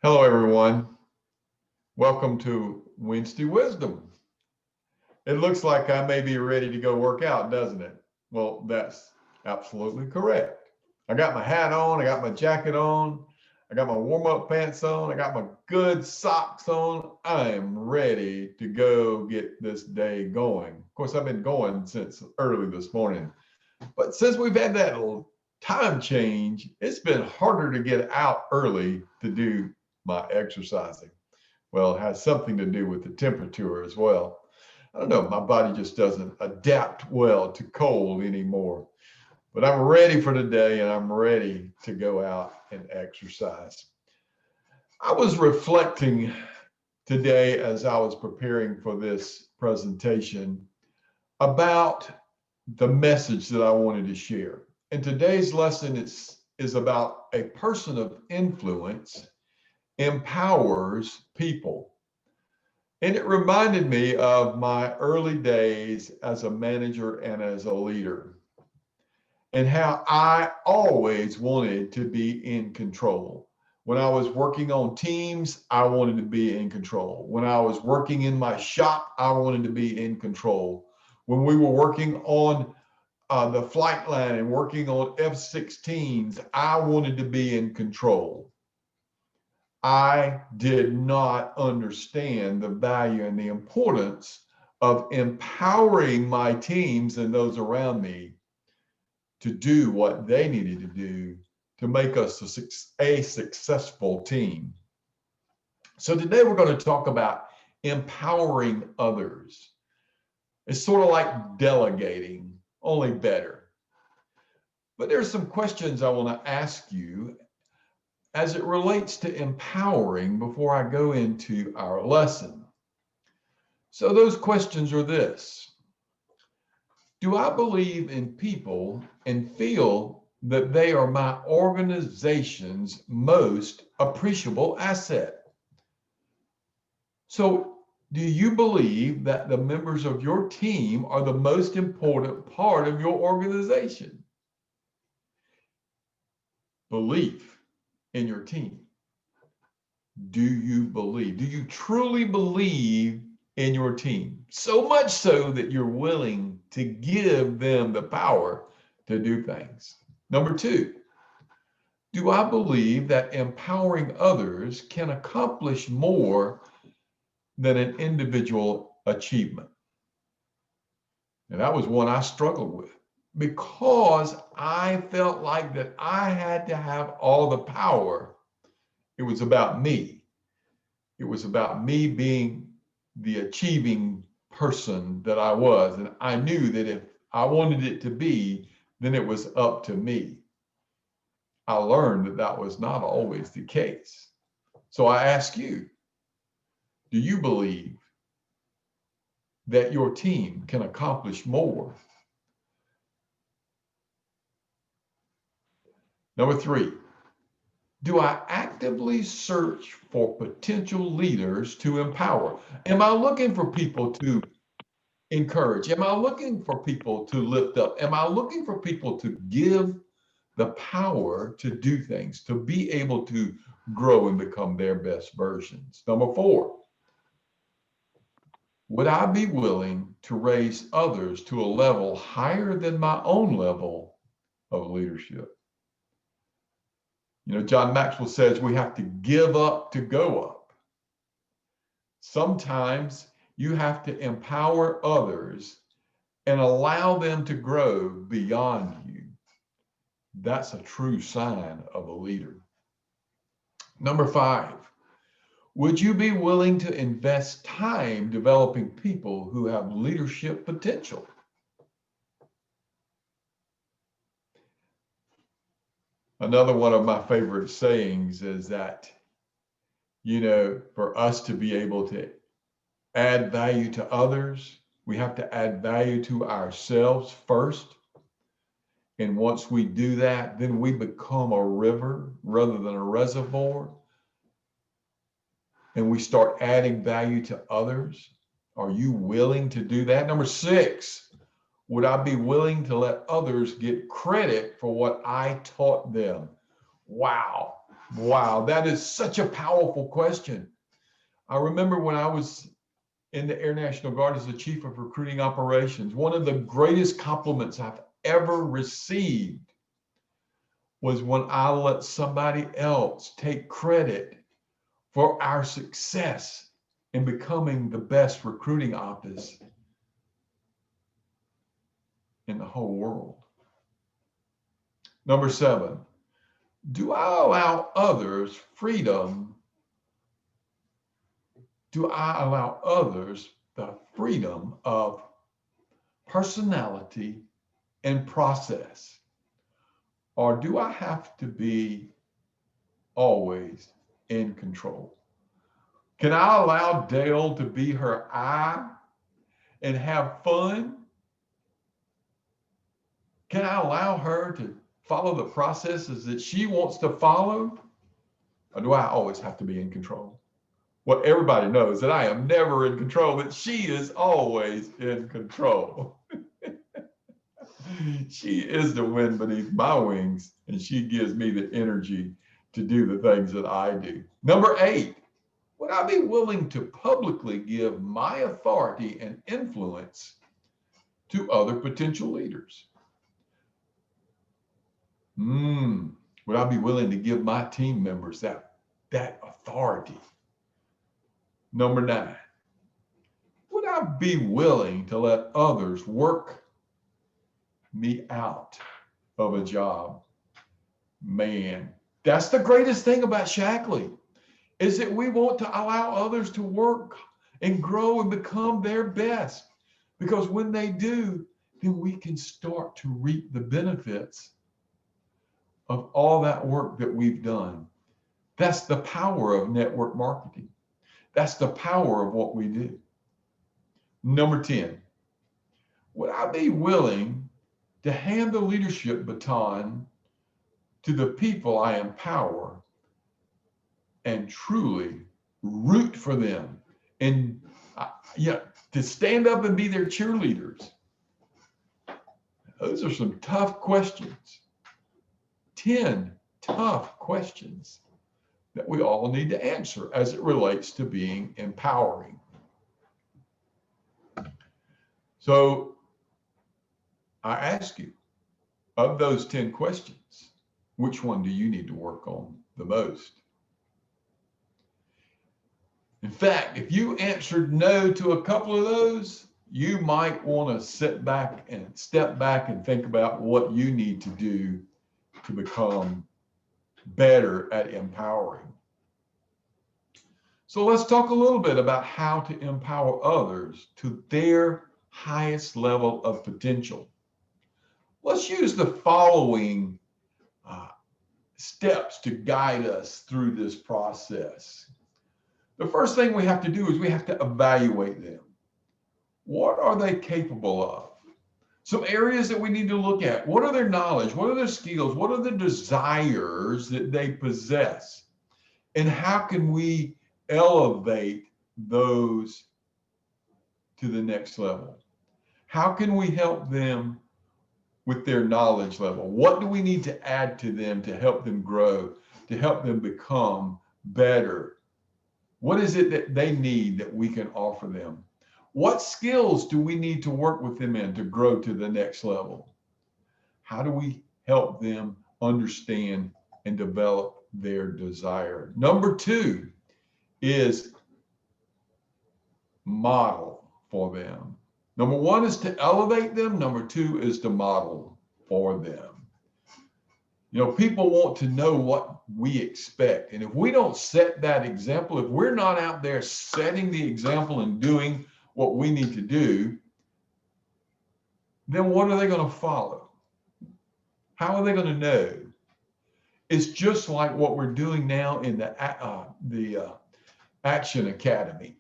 Hello, everyone. Welcome to Wednesday Wisdom. It looks like I may be ready to go work out, doesn't it? Well, that's absolutely correct. I got my hat on, I got my jacket on, I got my warm up pants on, I got my good socks on. I am ready to go get this day going. Of course, I've been going since early this morning, but since we've had that little time change, it's been harder to get out early to do my exercising. Well, it has something to do with the temperature as well. I don't know, my body just doesn't adapt well to cold anymore. But I'm ready for today and I'm ready to go out and exercise. I was reflecting today as I was preparing for this presentation about the message that I wanted to share. And today's lesson is about a person of influence empowers people. And it reminded me of my early days as a manager and as a leader, and how I always wanted to be in control. When I was working on teams, I wanted to be in control. When I was working in my shop, I wanted to be in control. When we were working on the flight line and working on F-16s, I wanted to be in control. I did not understand the value and the importance of empowering my teams and those around me to do what they needed to do to make us a successful team. So today we're going to talk about empowering others. It's sort of like delegating, only better. But there's some questions I want to ask you as it relates to empowering before I go into our lesson. So those questions are this: do I believe in people and feel that they are my organization's most appreciable asset? So do you believe that the members of your team are the most important part of your organization? Belief in your team. Do you believe? Do you truly believe in your team? So much so that you're willing to give them the power to do things. Number two, do I believe that empowering others can accomplish more than an individual achievement? And that was one I struggled with because I felt like that I had to have all the power. It was about me. It was about me being the achieving person that I was. And I knew that if I wanted it to be, then it was up to me. I learned that that was not always the case. So I ask you, do you believe that your team can accomplish more? Number three, do I actively search for potential leaders to empower? Am I looking for people to encourage? Am I looking for people to lift up? Am I looking for people to give the power to do things, to be able to grow and become their best versions? Number four, would I be willing to raise others to a level higher than my own level of leadership? You know, John Maxwell says we have to give up to go up. Sometimes you have to empower others and allow them to grow beyond you. That's a true sign of a leader. Number five, would you be willing to invest time developing people who have leadership potential? Another one of my favorite sayings is that, for us to be able to add value to others, we have to add value to ourselves first. And once we do that, then we become a river rather than a reservoir. And we start adding value to others. Are you willing to do that? Number six, would I be willing to let others get credit for what I taught them? Wow. Wow, that is such a powerful question. I remember when I was in the Air National Guard as the chief of recruiting operations, one of the greatest compliments I've ever received was when I let somebody else take credit for our success in becoming the best recruiting office in the whole world. Number 7, do I allow others freedom? Do I allow others the freedom of personality and process? Or do I have to be always in control? Can I allow Dale to be her I and have fun? Can I allow her to follow the processes that she wants to follow? Or do I always have to be in control? Well, everybody knows that I am never in control, but she is always in control. She is the wind beneath my wings, and she gives me the energy to do the things that I do. Number 8, would I be willing to publicly give my authority and influence to other potential leaders? Would I be willing to give my team members that authority? Number 9, would I be willing to let others work me out of a job? Man, that's the greatest thing about Shaklee, is that we want to allow others to work and grow and become their best. Because when they do, then we can start to reap the benefits of all that work that we've done. That's the power of network marketing. That's the power of what we do. Number 10, would I be willing to hand the leadership baton to the people I empower and truly root for them and to stand up and be their cheerleaders? Those are some tough questions. 10 tough questions that we all need to answer as it relates to being empowering. So I ask you, of those 10 questions, which one do you need to work on the most? In fact, if you answered no to a couple of those, you might want to sit back and step back and think about what you need to do to become better at empowering. So let's talk a little bit about how to empower others to their highest level of potential. Let's use the following steps to guide us through this process. The first thing we have to do is we have to evaluate them. What are they capable of? Some areas that we need to look at. What are their knowledge? What are their skills? What are the desires that they possess? And how can we elevate those to the next level? How can we help them with their knowledge level? What do we need to add to them to help them grow, to help them become better? What is it that they need that we can offer them? What skills do we need to work with them in to grow to the next level? How do we help them understand and develop their desire? Number 2 is model for them. Number 1 is to elevate them. Number 2 is to model for them. You know, people want to know what we expect. And if we don't set that example, if we're not out there setting the example and doing what we need to do, then what are they going to follow? How are they going to know? It's just like what we're doing now in the Action Academy.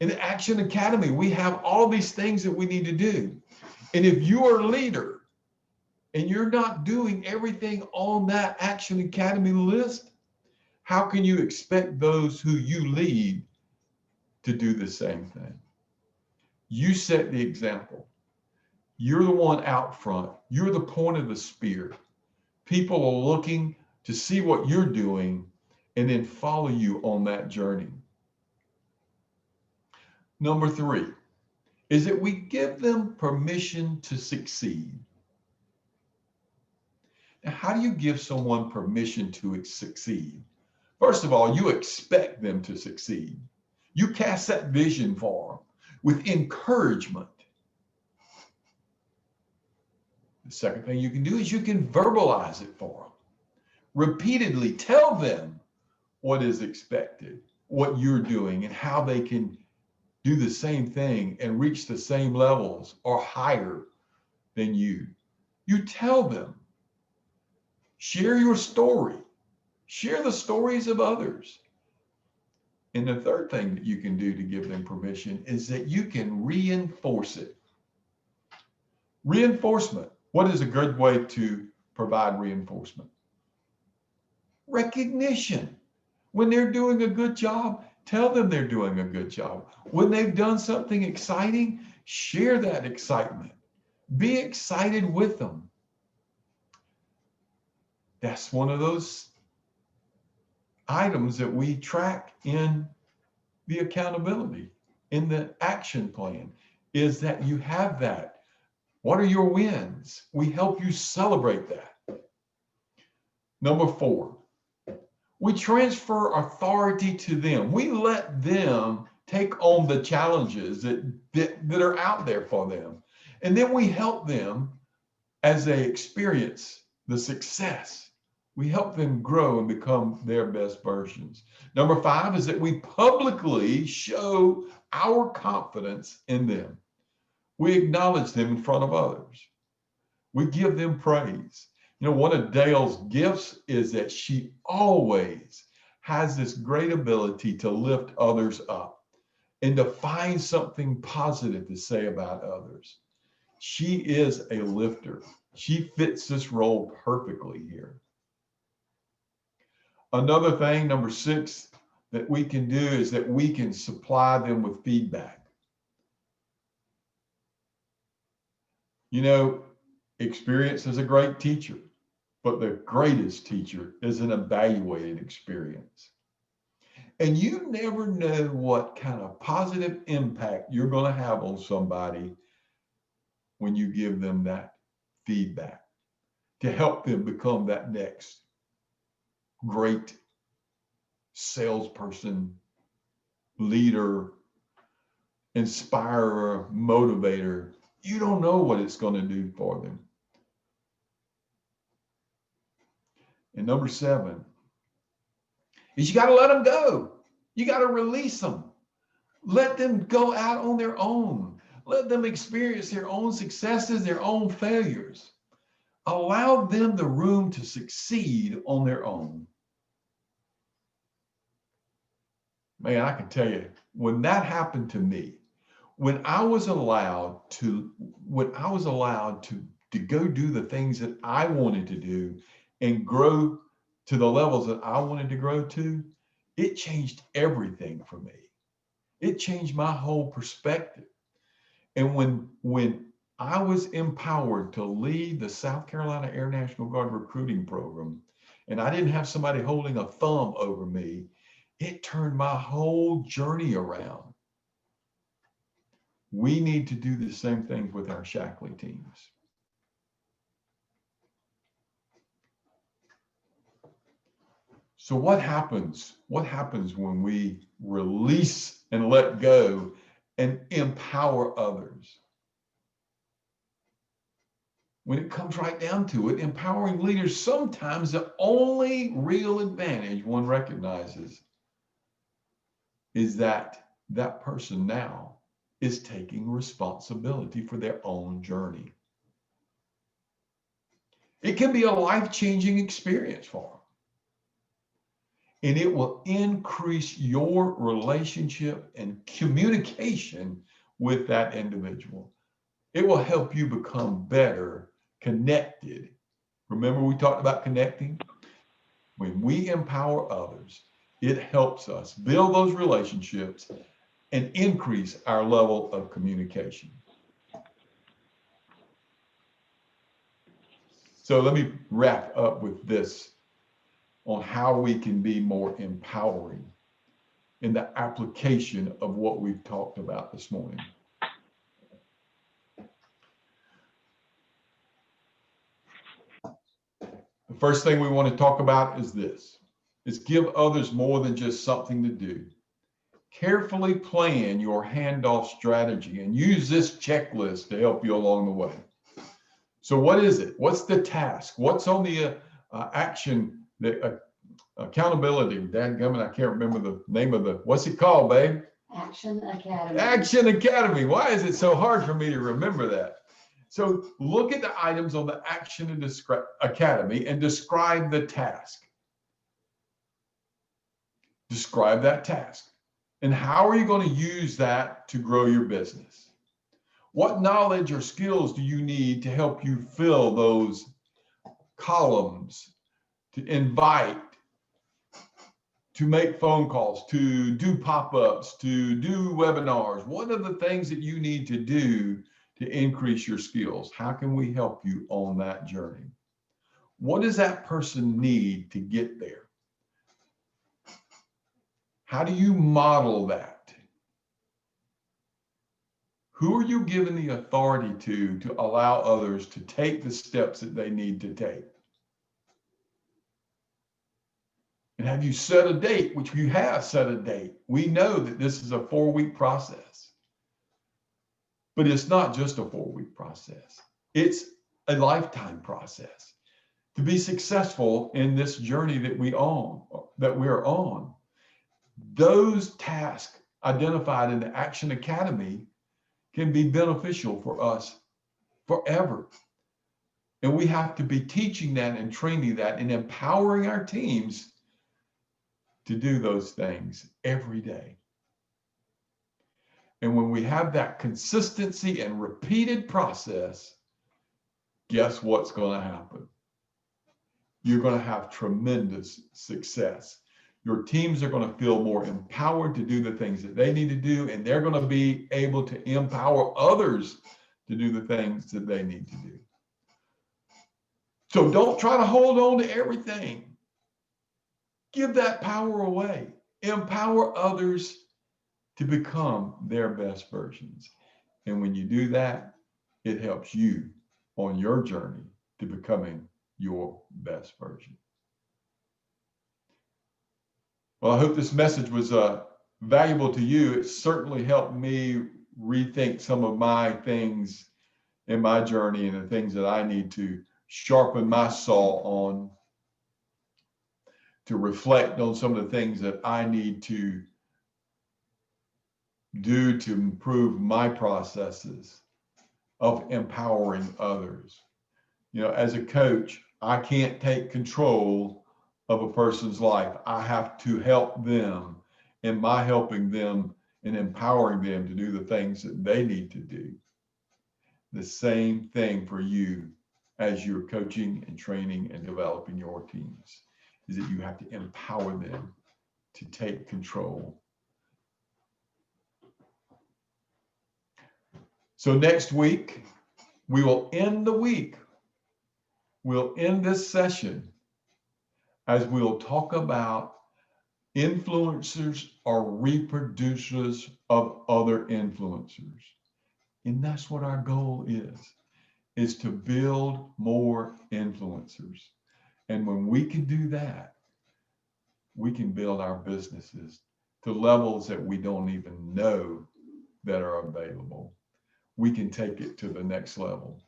In the Action Academy, we have all these things that we need to do. And if you are a leader and you're not doing everything on that Action Academy list, how can you expect those who you lead to do the same thing? You set the example. You're the one out front. You're the point of the spear. People are looking to see what you're doing and then follow you on that journey. Number 3 is that we give them permission to succeed. Now, how do you give someone permission to succeed? First of all, you expect them to succeed. You cast that vision for them with encouragement. The second thing you can do is you can verbalize it for them. Repeatedly tell them what is expected, what you're doing, and how they can do the same thing and reach the same levels or higher than you. You tell them. Share your story. Share the stories of others. And the third thing that you can do to give them permission is that you can reinforce it. Reinforcement. What is a good way to provide reinforcement? Recognition. When they're doing a good job, tell them they're doing a good job. When they've done something exciting, share that excitement. Be excited with them. That's one of those items that we track in the accountability, in the action plan, is that you have that. What are your wins? We help you celebrate that. Number 4, we transfer authority to them. We let them take on the challenges that are out there for them. And then we help them as they experience the success. We help them grow and become their best versions. Number 5 is that we publicly show our confidence in them. We acknowledge them in front of others. We give them praise. You know, one of Dale's gifts is that she always has this great ability to lift others up and to find something positive to say about others. She is a lifter. She fits this role perfectly here. Another thing, number 6, that we can do is that we can supply them with feedback. You know, experience is a great teacher, but the greatest teacher is an evaluated experience. And you never know what kind of positive impact you're going to have on somebody when you give them that feedback to help them become that next great salesperson, leader, inspirer, motivator. You don't know what it's going to do for them. And number 7 is you got to let them go. You got to release them. Let them go out on their own. Let them experience their own successes, their own failures. Allow them the room to succeed on their own. Man, I can tell you, when that happened to me, when I was allowed to go do the things that I wanted to do and grow to the levels that I wanted to grow to, it changed everything for me. It changed my whole perspective. And when I was empowered to lead the South Carolina Air National Guard recruiting program, and I didn't have somebody holding a thumb over me, it turned my whole journey around. We need to do the same thing with our Shaklee teams. So what happens? What happens when we release and let go and empower others? When it comes right down to it, empowering leaders, sometimes the only real advantage one recognizes is that that person now is taking responsibility for their own journey. It can be a life-changing experience for them. And it will increase your relationship and communication with that individual. It will help you become better connected. Remember we talked about connecting? When we empower others, it helps us build those relationships and increase our level of communication. So let me wrap up with this. on how we can be more empowering in the application of what we've talked about this morning. The first thing we want to talk about is this. It's give others more than just something to do. Carefully plan your handoff strategy and use this checklist to help you along the way. So what is it? What's the task? What's on the action, the accountability? Dadgummit, I can't remember the name of the, what's it called, babe? Action Academy. Action Academy. Why is it so hard for me to remember that? So look at the items on the Action Academy and describe the task. Describe that task. And how are you going to use that to grow your business? What knowledge or skills do you need to help you fill those columns, to invite, to make phone calls, to do pop-ups, to do webinars? What are the things that you need to do to increase your skills? How can we help you on that journey? What does that person need to get there? How do you model that? Who are you giving the authority to allow others to take the steps that they need to take? And have you set a date, which you have set a date? We know that this is a 4-week process, but it's not just a 4-week process. It's a lifetime process. To be successful in this journey that we're on, those tasks identified in the Action Academy can be beneficial for us forever. And we have to be teaching that and training that and empowering our teams to do those things every day. And when we have that consistency and repeated process, guess what's going to happen? You're going to have tremendous success. Your teams are going to feel more empowered to do the things that they need to do, and they're going to be able to empower others to do the things that they need to do. So don't try to hold on to everything. Give that power away. Empower others to become their best versions. And when you do that, it helps you on your journey to becoming your best version. Well, I hope this message was valuable to you. It certainly helped me rethink some of my things in my journey and the things that I need to sharpen my saw on, to reflect on some of the things that I need to do to improve my processes of empowering others. You know, as a coach, I can't take control of a person's life. I have to help them, and by helping them and empowering them to do the things that they need to do. The same thing for you as you're coaching and training and developing your teams, is that you have to empower them to take control. So next week, we will end the week. We'll end this session as we'll talk about influencers are reproducers of other influencers. And that's what our goal is to build more influencers. And when we can do that, we can build our businesses to levels that we don't even know that are available. We can take it to the next level.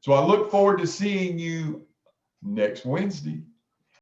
So I look forward to seeing you next Wednesday.